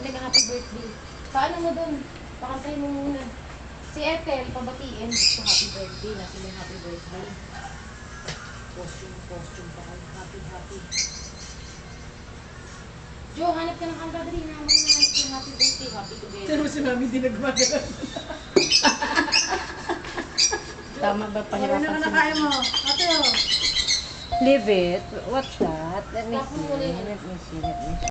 nag-happy birthday. Paano mo dun? Pakantay mo muna. Si Ethel, pabatiin. So, happy birthday. Nasa may happy birthday. Costume pa kayo. Happy. Jo, hanap ka ng kanta dali. Naman na hanap yung happy birthday. Happy together. Pero si Mami di nagmagalan. Tama ba pahirapan Ano na kaya mo? Ate, oh. Leave it. What's that? Let me Tapos mo na see. yun. Let me see.